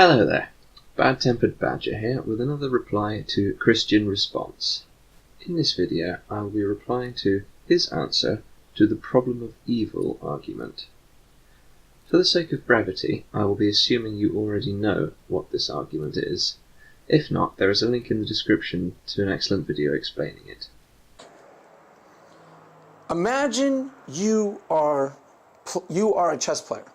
Hello there, Bad-Tempered Badger here with another reply to Christian Response. In this video I will be replying to his answer to the problem of evil argument. For the sake of brevity, I will be assuming you already know what this argument is. If not, there is a link in the description to an excellent video explaining it. Imagine you are a chess player.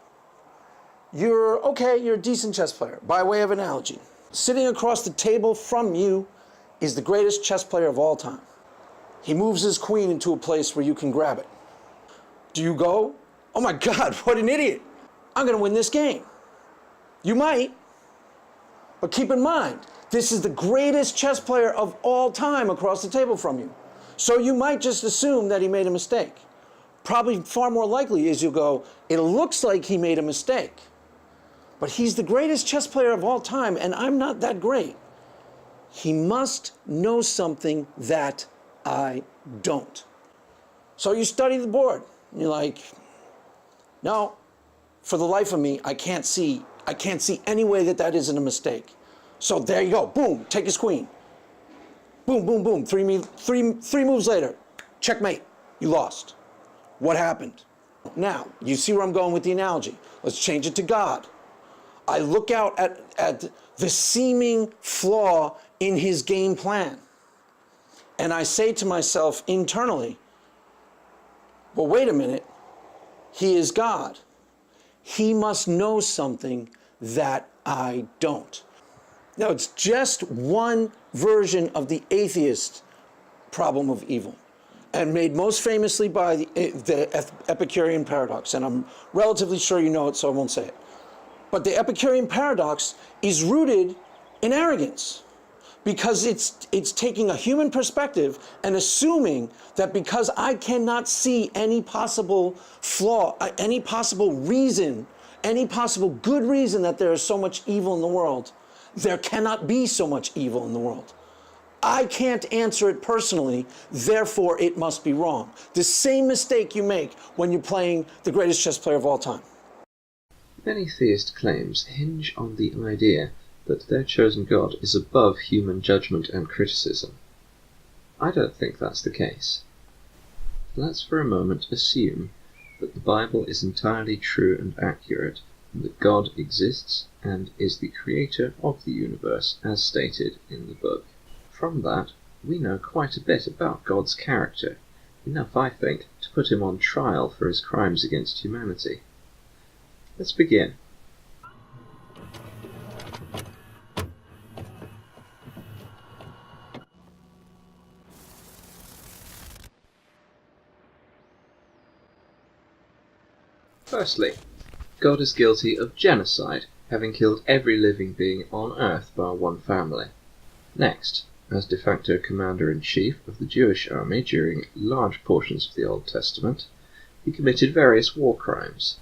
You're a decent chess player, by way of analogy. Sitting across the table from you is the greatest chess player of all time. He moves his queen into a place where you can grab it. Do you go, "Oh my God, what an idiot. I'm gonna win this game"? You might, but keep in mind, this is the greatest chess player of all time across the table from you. So you might just assume that he made a mistake. Probably far more likely is you'll go, "It looks like he made a mistake, but he's the greatest chess player of all time and I'm not that great. He must know something that I don't." So you study the board and you're like, "No, for the life of me, I can't see any way that isn't a mistake." So there you go, boom, take his queen. Boom, boom, boom, three moves later, checkmate, you lost. What happened? Now, you see where I'm going with the analogy. Let's change it to God. I look out at the seeming flaw in his game plan, and I say to myself internally, well, wait a minute, he is God. He must know something that I don't. Now, it's just one version of the atheist problem of evil, and made most famously by the Epicurean paradox, and I'm relatively sure you know it, so I won't say it. But the Epicurean paradox is rooted in arrogance, because it's taking a human perspective and assuming that because I cannot see any possible flaw, any possible reason, any possible good reason that there is so much evil in the world, there cannot be so much evil in the world. I can't answer it personally, therefore it must be wrong. The same mistake you make when you're playing the greatest chess player of all time. Many theist claims hinge on the idea that their chosen God is above human judgment and criticism. I don't think that's the case. Let's for a moment assume that the Bible is entirely true and accurate, and that God exists and is the creator of the universe as stated in the book. From that, we know quite a bit about God's character, enough, I think, to put him on trial for his crimes against humanity. Let's begin. Firstly, God is guilty of genocide, having killed every living being on earth bar one family. Next, as de facto commander-in-chief of the Jewish army during large portions of the Old Testament, he committed various war crimes,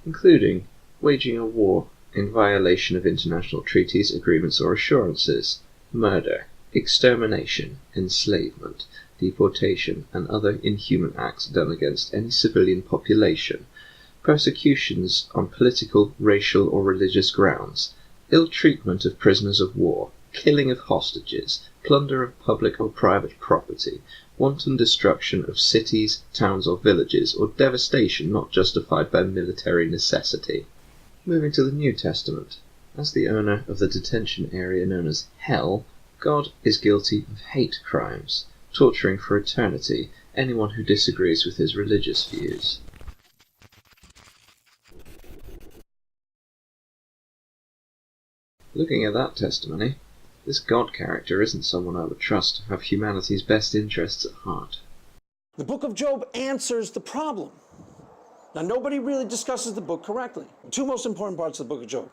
including waging a war in violation of international treaties, agreements or assurances, murder, extermination, enslavement, deportation, and other inhuman acts done against any civilian population, persecutions on political, racial or religious grounds, ill treatment of prisoners of war, killing of hostages, plunder of public or private property, wanton destruction of cities, towns or villages, or devastation not justified by military necessity. Moving to the New Testament, as the owner of the detention area known as Hell, God is guilty of hate crimes, torturing for eternity anyone who disagrees with his religious views. Looking at that testimony, this God character isn't someone I would trust to have humanity's best interests at heart. The book of Job answers the problem. Now, nobody really discusses the book correctly. Two most important parts of the book of Job.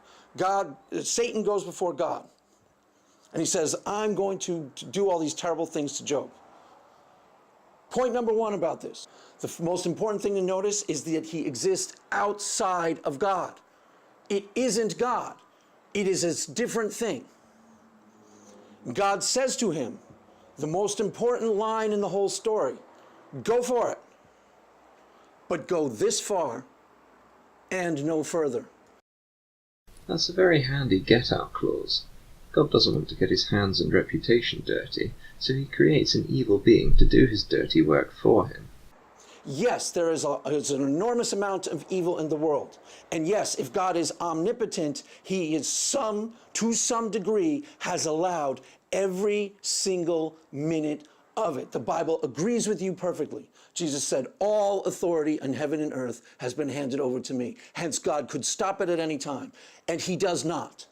Satan goes before God, and he says, I'm going to do all these terrible things to Job. Point number one about this. The most important thing to notice is that he exists outside of God. It isn't God. It is a different thing. God says to him, the most important line in the whole story, go for it, but go this far and no further. That's a very handy get-out clause. God doesn't want to get his hands and reputation dirty, so he creates an evil being to do his dirty work for him. Yes, there is an enormous amount of evil in the world. And yes, if God is omnipotent, he is to some degree, has allowed every single minute of it. The Bible agrees with you perfectly. Jesus said, all authority in heaven and earth has been handed over to me. Hence, God could stop it at any time. And he does not.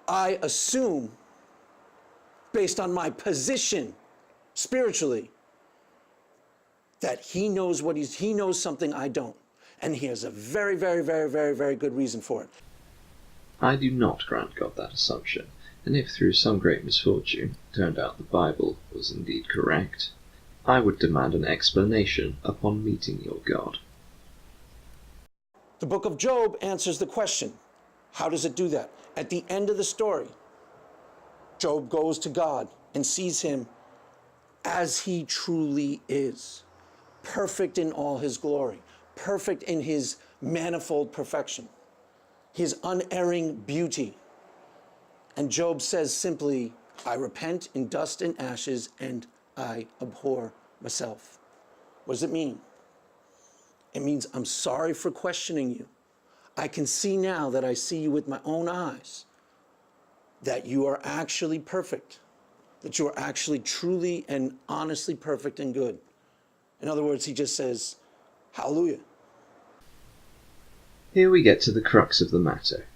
I assume, based on my position spiritually, that he knows he knows something I don't. And he has a very, very, very, very, very good reason for it. I do not grant God that assumption, and if through some great misfortune it turned out the Bible was indeed correct, I would demand an explanation upon meeting your God. The book of Job answers the question. How does it do that? At the end of the story, Job goes to God and sees him as he truly is. Perfect in all his glory, perfect in his manifold perfection, his unerring beauty. And Job says simply, I repent in dust and ashes, and I abhor myself. What does it mean? It means I'm sorry for questioning you. I can see now that I see you with my own eyes, that you are actually perfect, that you are actually truly and honestly perfect and good. In other words, he just says, hallelujah. Here we get to the crux of the matter.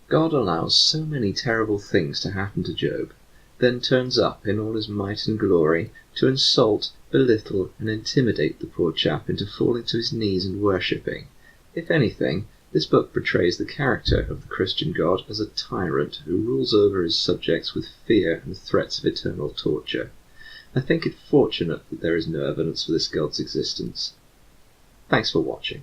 God allows so many terrible things to happen to Job, then turns up in all his might and glory to insult, belittle, and intimidate the poor chap into falling to his knees and worshipping. If anything, this book portrays the character of the Christian God as a tyrant who rules over his subjects with fear and threats of eternal torture. I think it fortunate that there is no evidence for this God's existence. Thanks for watching.